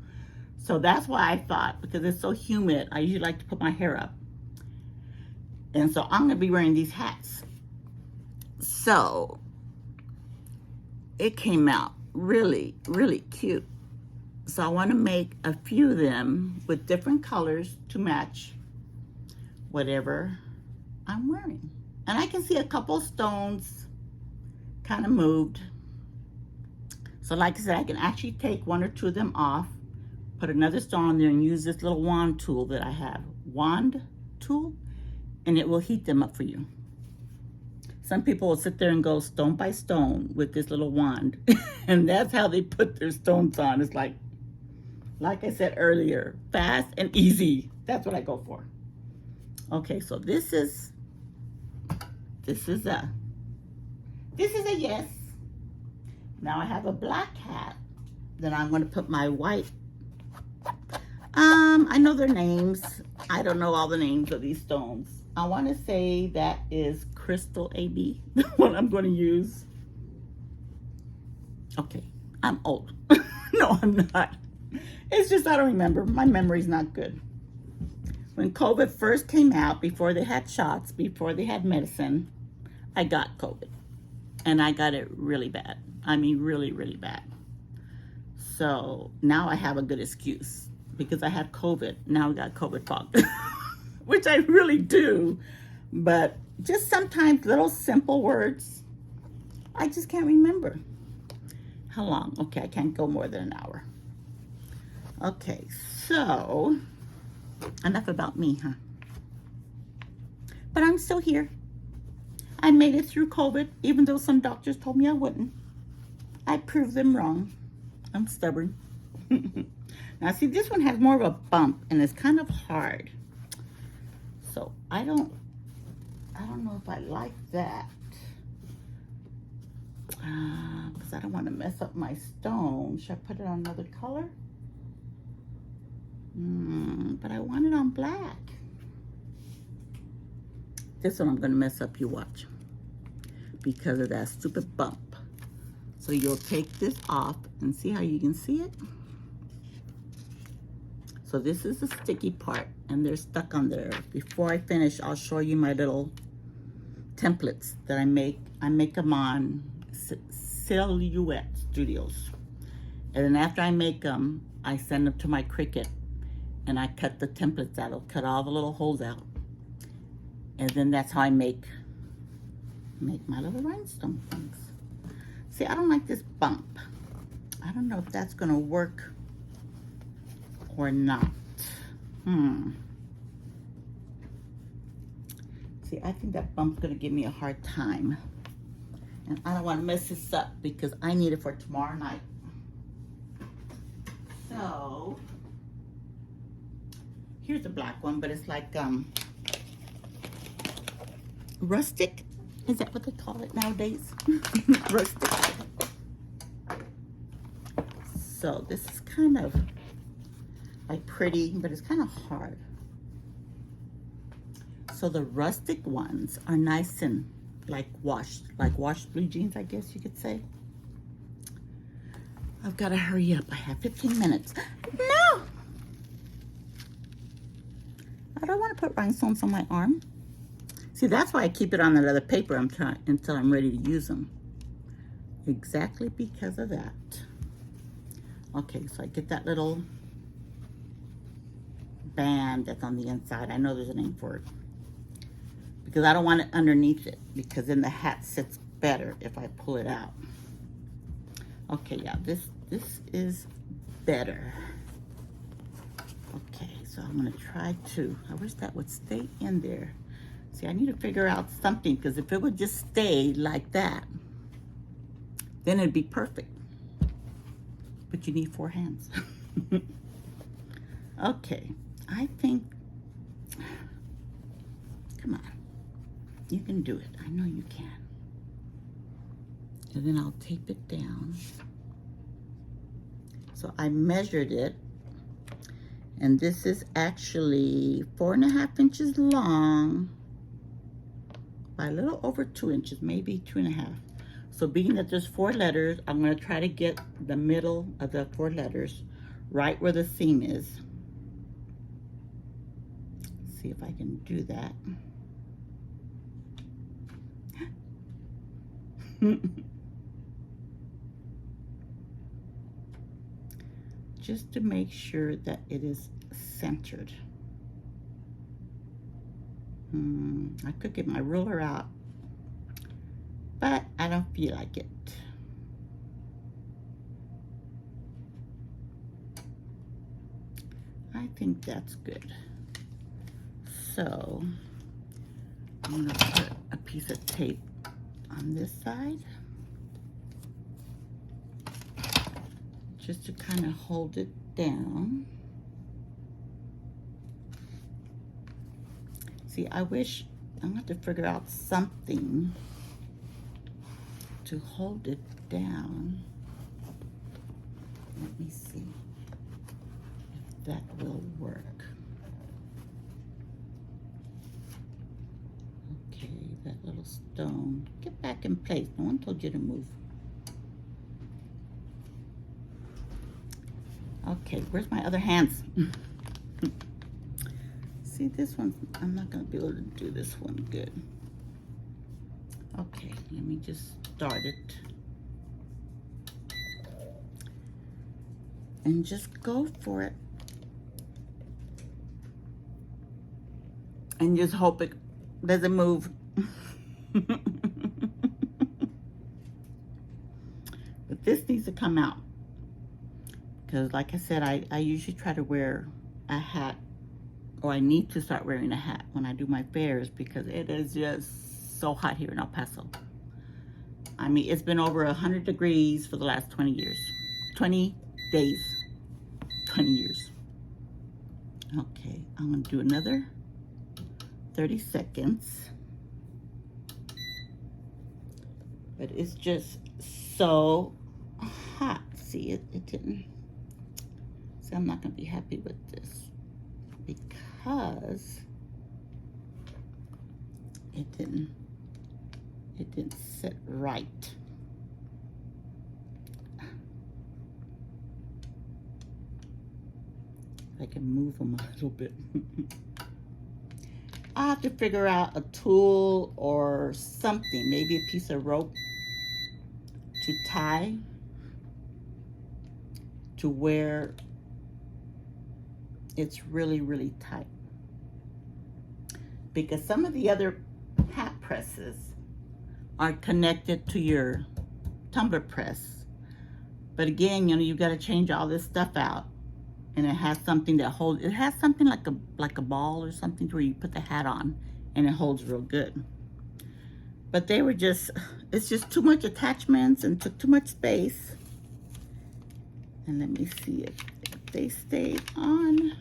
So that's why I thought, because it's so humid, I usually like to put my hair up. And so I'm gonna be wearing these hats. So it came out really, really cute. So I want to make a few of them with different colors to match whatever I'm wearing. And I can see a couple stones kind of moved. So like I said, I can actually take one or two of them off, put another stone on there, and use this little wand tool that I have. Wand tool, and it will heat them up for you. Some people will sit there and go stone by stone with this little wand. And that's how they put their stones on. It's like I said earlier, fast and easy. That's what I go for. Okay, so this is a yes. Now I have a black hat. Then I'm going to put my white. I know their names. I don't know all the names of these stones. I want to say that is Crystal AB, the one I'm going to use. Okay, I'm old. No, I'm not. It's just I don't remember. My memory's not good. When COVID first came out, before they had shots, before they had medicine, I got COVID. And I got it really bad. I mean, really, really bad. So now I have a good excuse because I had COVID. Now I got COVID fog, which I really do. But just sometimes little simple words, I just can't remember. How long? Okay, I can't go more than an hour. Okay, so enough about me, huh? But I'm still here. I made it through COVID, even though some doctors told me I wouldn't. I proved them wrong. I'm stubborn. Now, see, this one has more of a bump, and it's kind of hard. So I don't know if I like that. Because I don't want to mess up my stone. Should I put it on another color? But I want it on black. This one I'm going to mess up, you watch. Because of that stupid bump. So you'll take this off and see how you can see it. So this is the sticky part and they're stuck on there. Before I finish, I'll show you my little templates that I make. I make them on Silhouette Studios. And then after I make them, I send them to my Cricut and I cut the templates out. I'll cut all the little holes out. And then that's how I make my little rhinestone things. See, I don't like this bump. I don't know if that's gonna work or not. See, I think that bump's gonna give me a hard time. And I don't wanna mess this up because I need it for tomorrow night. So, here's a black one, but it's like, rustic. Is that what they call it nowadays? Rustic. So this is kind of like pretty, but it's kind of hard. So the rustic ones are nice and like washed blue jeans, I guess you could say. I've got to hurry up. I have 15 minutes. No! I don't want to put rhinestones on my arm. See, that's why I keep it on that other paper until I'm ready to use them. Exactly because of that. Okay, so I get that little band that's on the inside. I know there's a name for it. Because I don't want it underneath it, because then the hat sits better if I pull it out. Okay, yeah, this is better. Okay, so I'm gonna try to, I wish that would stay in there. See, I need to figure out something, because if it would just stay like that, then it'd be perfect. But you need 4 hands. Okay, I think, come on. You can do it. I know you can. And then I'll tape it down. So I measured it. And this is actually 4.5 inches long by a little over 2 inches, maybe 2.5. So being that there's 4 letters, I'm going to try to get the middle of the 4 letters right where the seam is. See if I can do that. Just to make sure that it is centered. I could get my ruler out, but I don't feel like it. I think that's good. So I'm gonna put a piece of tape on this side, just to kind of hold it down. See, I wish, I'm going to have to figure out something to hold it down. Let me see if that will work. Okay, that little stone. Get back in place. No one told you to move. Okay, where's my other hands? See, this one, I'm not going to be able to do this one good. Okay, let me just start it. And just go for it. And just hope it doesn't move. But this needs to come out. Because like I said, I usually try to wear a hat, or I need to start wearing a hat when I do my fairs, because it is just so hot here in El Paso. I mean, it's been over 100 degrees for the last 20 years. 20 days, 20 years. Okay, I'm gonna do another 30 seconds. But it's just so hot. See, it didn't. See, I'm not gonna be happy with this because it didn't sit right. I can move them a little bit. I have to figure out a tool or something, maybe a piece of rope to tie to where it's really, really tight. Because some of the other hat presses are connected to your tumbler press. But again, you know, you've got to change all this stuff out. And it has something that holds, it has something like a ball or something to where you put the hat on and it holds real good. But they were just, it's just too much attachments and took too much space. And let me see if they stayed on.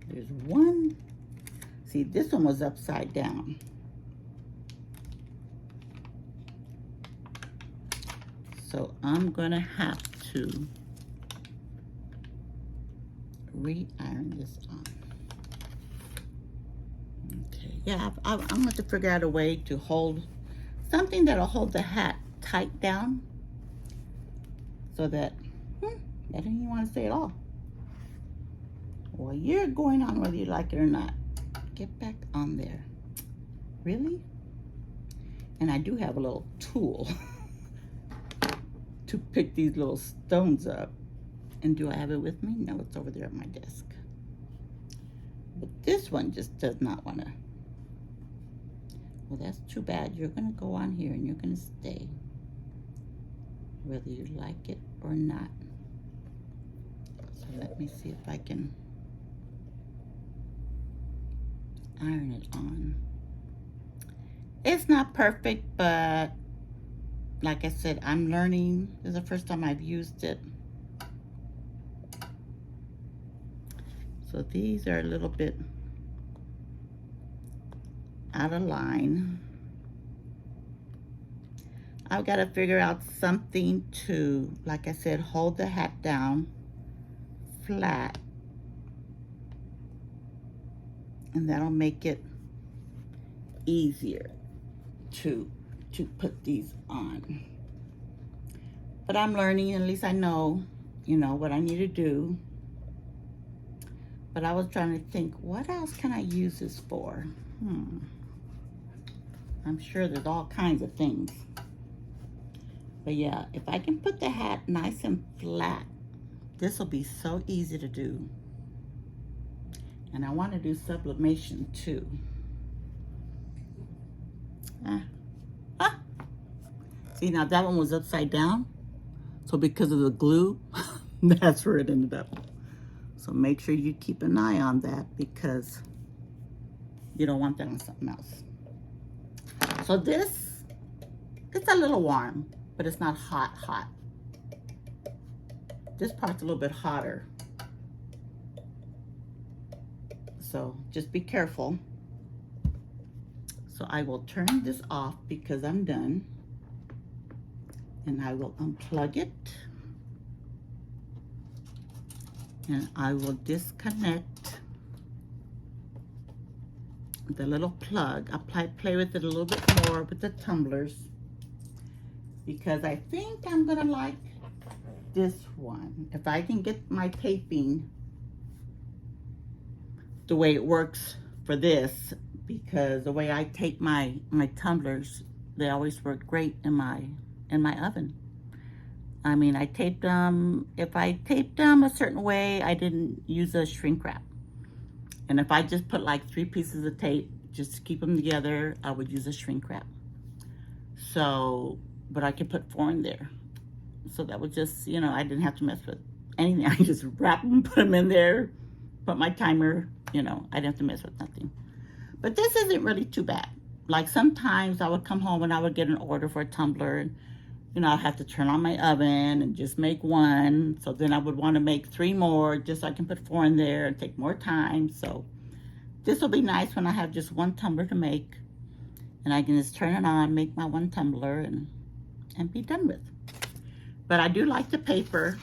There's one See, this one was upside down. So I'm gonna have to re-iron this on. Okay, yeah, I'm gonna have to figure out a way to hold something that'll hold the hat tight down so that, I didn't even want to say it all. Well, you're going on whether you like it or not. Get back on there. Really? And I do have a little tool to pick these little stones up. And do I have it with me? No, it's over there at my desk. But this one just does not want to. Well, that's too bad. You're going to go on here and you're going to stay, whether you like it or not. So let me see if I can iron it on. It's not perfect, but like I said, I'm learning. This is the first time I've used it. So these are a little bit out of line. I've got to figure out something to, like I said, hold the hat down flat. And that'll make it easier to put these on. But I'm learning, at least I know, what I need to do. But I was trying to think, what else can I use this for? I'm sure there's all kinds of things. But yeah, if I can put the hat nice and flat, this will be so easy to do. And I want to do sublimation too. See, now that one was upside down. So because of the glue, that's where it ended up. So make sure you keep an eye on that because you don't want that on something else. So this, it's a little warm, but it's not hot. This part's a little bit hotter. So just be careful. So I will turn this off because I'm done. And I will unplug it. And I will disconnect the little plug. I'll play with it a little bit more with the tumblers because I think I'm gonna like this one. If I can get my taping the way it works for this, because the way I tape my tumblers, they always work great in my oven. I mean, I taped them, if I taped them a certain way, I didn't use a shrink wrap. And if I just put like 3 pieces of tape, just to keep them together, I would use a shrink wrap. So, but I could put 4 in there. So that was just, I didn't have to mess with anything. I just wrap them, put them in there, put my timer, I didn't have to mess with nothing. But this isn't really too bad. Like sometimes I would come home and I would get an order for a tumbler and I'd have to turn on my oven and just make 1. So then I would want to make 3 more just so I can put 4 in there and take more time. So this will be nice when I have just 1 tumbler to make. And I can just turn it on, make my 1 tumbler and be done with. But I do like the paper,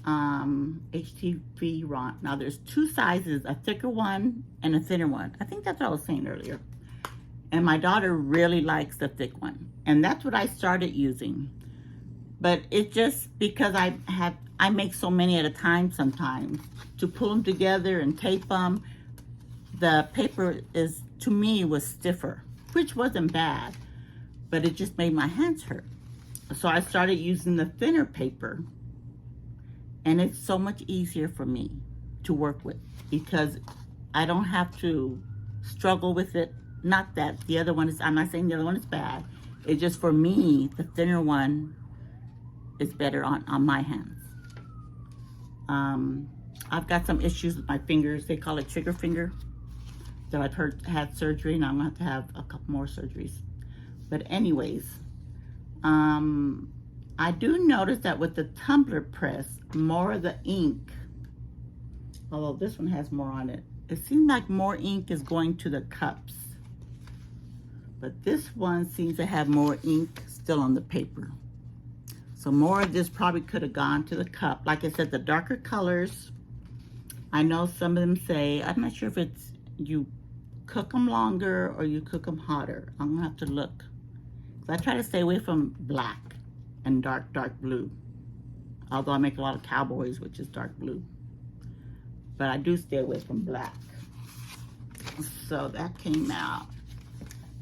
HTV Ron. Now there's 2 sizes, a thicker one and a thinner one. I think that's what I was saying earlier. And my daughter really likes the thick one. And that's what I started using. But it's just because I make so many at a time sometimes. To pull them together and tape them, the paper to me, was stiffer, which wasn't bad. But it just made my hands hurt. So I started using the thinner paper. And it's so much easier for me to work with because I don't have to struggle with it. Not that the other one is, I'm not saying the other one is bad. It's just for me, the thinner one is better on my hands. I've got some issues with my fingers. They call it trigger finger. That I've had surgery and I'm going to have a couple more surgeries. But anyways, I do notice that with the tumbler press, more of the ink Although this one has more on it. It seems like more ink is going to the cups. But this one seems to have more ink still on the paper. So more of this probably could have gone to the cup. Like I said, the darker colors, I know some of them say, I'm not sure if it's you cook them longer or you cook them hotter. I'm gonna have to look. So I try to stay away from black and dark blue. Although I make a lot of cowboys, which is dark blue. But I do stay away from black. So that came out.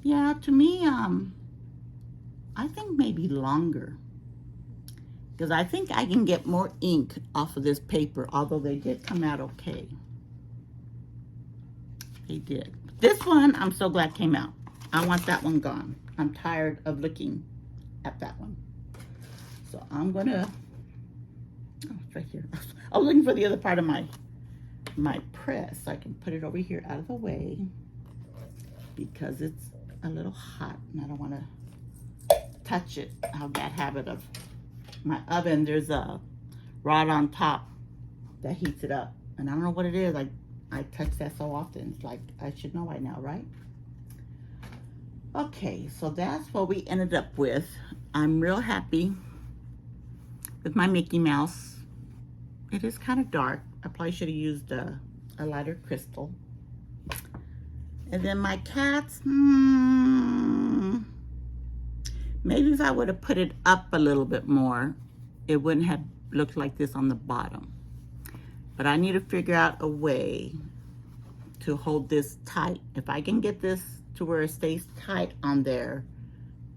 Yeah, to me, I think maybe longer. Because I think I can get more ink off of this paper, although they did come out okay. They did. This one, I'm so glad came out. I want that one gone. I'm tired of looking at that one. So I'm gonna, oh, it's right here. I was looking for the other part of my press. I can put it over here out of the way because it's a little hot and I don't want to touch it. I have that habit of my oven. There's a rod on top that heats it up, and I don't know what it is. I touch that so often. It's like I should know by now, right? Okay, so that's what we ended up with. I'm real happy with my Mickey Mouse. It is kind of dark. I probably should have used a lighter crystal. And then my cats, maybe if I would have put it up a little bit more, it wouldn't have looked like this on the bottom. But I need to figure out a way to hold this tight. If I can get this to where it stays tight on there,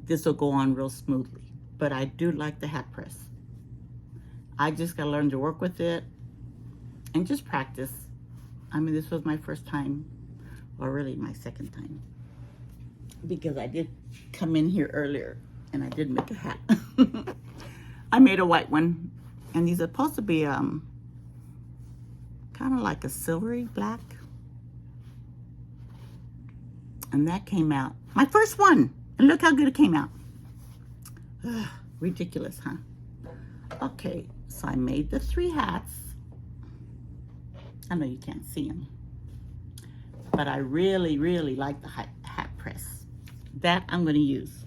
this will go on real smoothly. But I do like the hat press. I just gotta learn to work with it and just practice. I mean, this was my first time, or really my second time, because I did come in here earlier and I did make a hat. I made a white one, and these are supposed to be kind of like a silvery black. And that came out, my first one, and look how good it came out. Ugh, ridiculous, huh? Okay, so I made the 3 hats. I know you can't see them, but I really, really like the hat press. That I'm gonna use.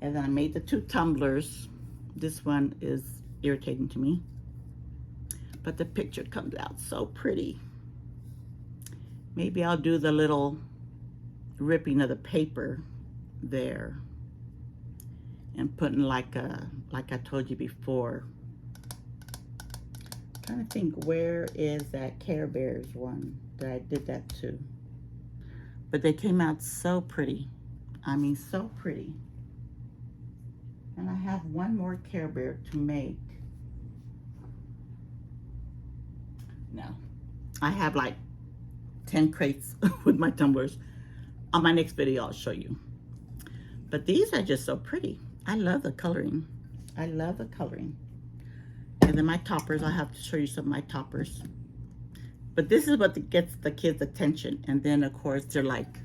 And then I made the 2 tumblers. This one is irritating to me, but the picture comes out so pretty. Maybe I'll do the little ripping of the paper there and putting like I told you before. I'm trying to think, where is that Care Bears one that I did that to? But they came out so pretty. I mean, so pretty. And I have one more Care Bear to make. No, I have like 10 crates with my tumblers. On my next video, I'll show you. But these are just so pretty. I love the coloring. I love the coloring. And then my toppers, I'll have to show you some of my toppers. But this is what gets the kids' attention. And then, of course, they're like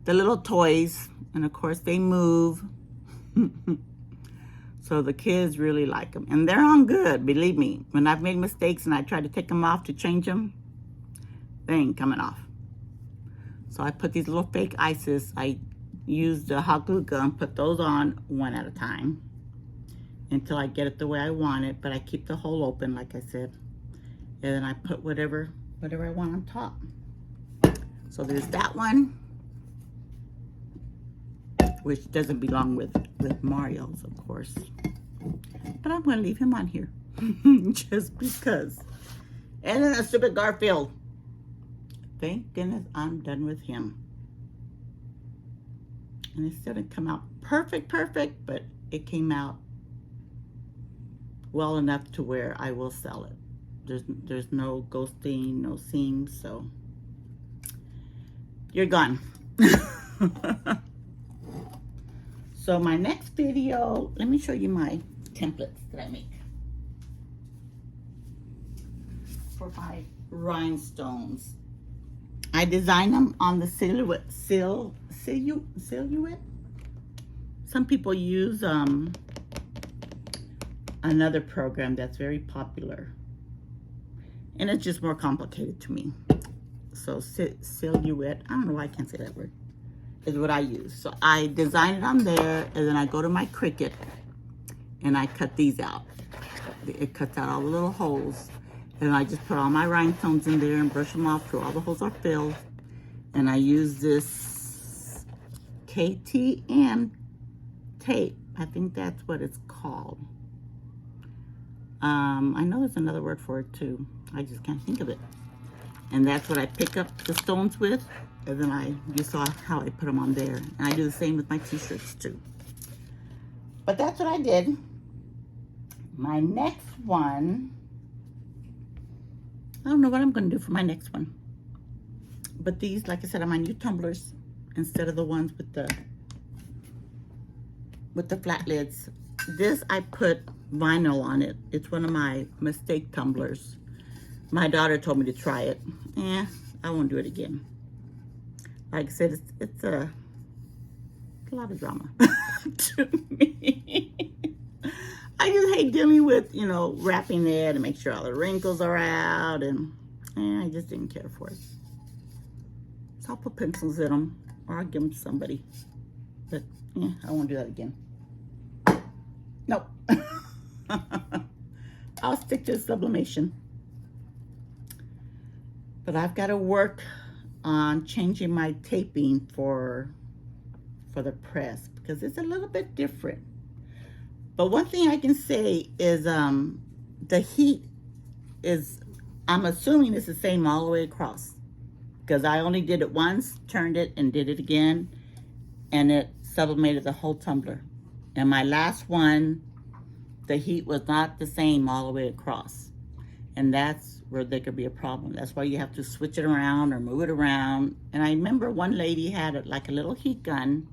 the little toys. And, of course, they move. So the kids really like them. And they're on good, believe me. When I've made mistakes and I try to take them off to change them, they ain't coming off. So I put these little fake ices. I used the hot glue gun, put those on one at a time until I get it the way I want it. But I keep the hole open, like I said. And then I put whatever I want on top. So there's that one, which doesn't belong with Mario's, of course. But I'm going to leave him on here just because. And then a stupid Garfield. Thank goodness I'm done with him. And it still didn't come out perfect, but it came out well enough to where I will sell it. There's no ghosting, no seams, so you're gone. So my next video, let me show you my templates that I make for my rhinestones. I design them on the silhouette. Some people use another program that's very popular. And it's just more complicated to me. So silhouette, I don't know why I can't say that word, is what I use. So I design it on there, and then I go to my Cricut and I cut these out. It cuts out all the little holes, and I just put all my rhinestones in there and brush them off till all the holes are filled. And I use this KTM tape. I think that's what it's called. I know there's another word for it too. I just can't think of it. And that's what I pick up the stones with. And then you saw how I put them on there. And I do the same with my t-shirts too. But that's what I did. My next one, I don't know what I'm going to do for my next one. But these, like I said, are my new tumblers instead of the ones with the flat lids. This, I put vinyl on it. It's one of my mistake tumblers. My daughter told me to try it. I won't do it again. Like I said, it's a lot of drama to me. I just hate dealing with, wrapping it and make sure all the wrinkles are out, and I just didn't care for it. So I'll put pencils in them, or I'll give them to somebody. But I won't do that again. Nope. I'll stick to sublimation. But I've got to work on changing my taping for the press, because it's a little bit different. But one thing I can say is the heat is, I'm assuming it's the same all the way across, because I only did it once, turned it and did it again, and it sublimated the whole tumbler. And my last one, the heat was not the same all the way across. And that's where there could be a problem. That's why you have to switch it around or move it around. And I remember one lady had it like a little heat gun,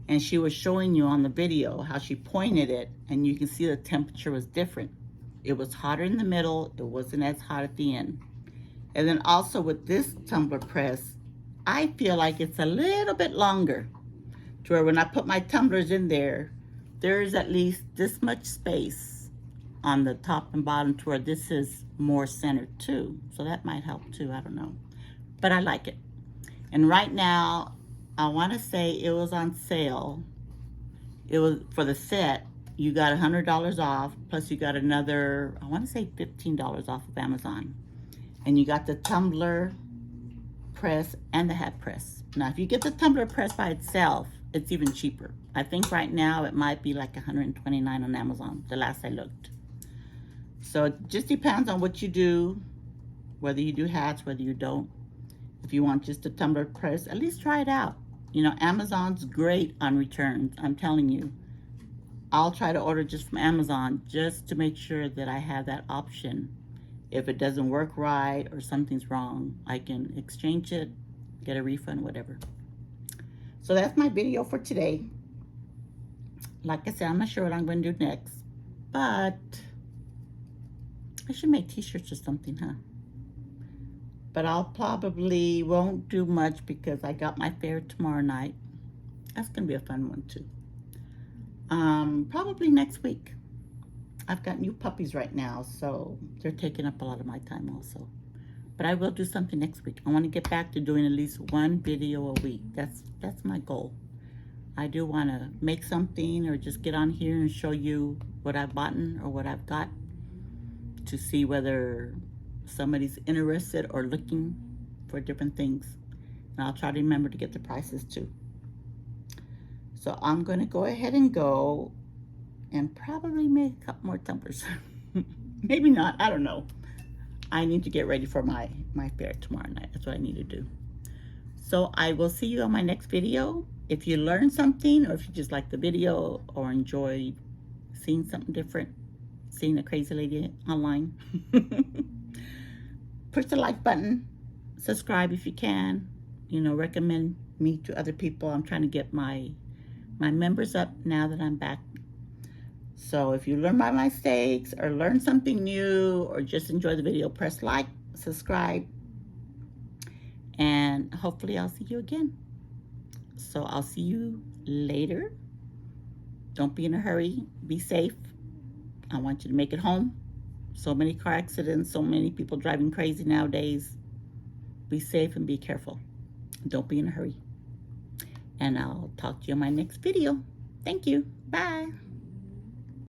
and she was showing you on the video how she pointed it, and you can see the temperature was different. It was hotter in the middle, it wasn't as hot at the end. And then also with this tumbler press, I feel like it's a little bit longer, to where when I put my tumblers in there, there's at least this much space on the top and bottom, to where this is more centered too. So that might help too, I don't know. But I like it. And right now, I want to say it was on sale. It was for the set, you got $100 off, plus you got another, I want to say $15 off of Amazon. And you got the tumbler press and the hat press. Now, if you get the tumbler press by itself, it's even cheaper. I think right now it might be like $129 on Amazon, the last I looked. So it just depends on what you do, whether you do hats, whether you don't. If you want just a tumbler press, at least try it out. Amazon's great on returns, I'm telling you. I'll try to order just from Amazon just to make sure that I have that option. If it doesn't work right or something's wrong, I can exchange it, get a refund, whatever. So that's my video for today. Like I said, I'm not sure what I'm going to do next, but I should make t-shirts or something, huh? But I'll probably won't do much because I got my fair tomorrow night. That's going to be a fun one too. Probably next week. I've got new puppies right now, so they're taking up a lot of my time also. But I will do something next week. I want to get back to doing at least one video a week. That's my goal. I do want to make something or just get on here and show you what I've bought or what I've got, to see whether somebody's interested or looking for different things. And I'll try to remember to get the prices too. So I'm going to go ahead and go and probably make a couple more tumblers. Maybe not, I don't know. I need to get ready for my fair tomorrow night. That's what I need to do. So I will see you on my next video. If you learned something, or if you just like the video or enjoyed seeing something different, seeing a crazy lady online, push the like button, subscribe if you can, recommend me to other people. I'm trying to get my members up now that I'm back. So if you learn my mistakes or learn something new or just enjoy the video, press like, subscribe, and hopefully I'll see you again. So I'll see you later. Don't be in a hurry. Be safe. I want you to make it home. So many car accidents, so many people driving crazy nowadays. Be safe and be careful. Don't be in a hurry. And I'll talk to you in my next video. Thank you. Bye.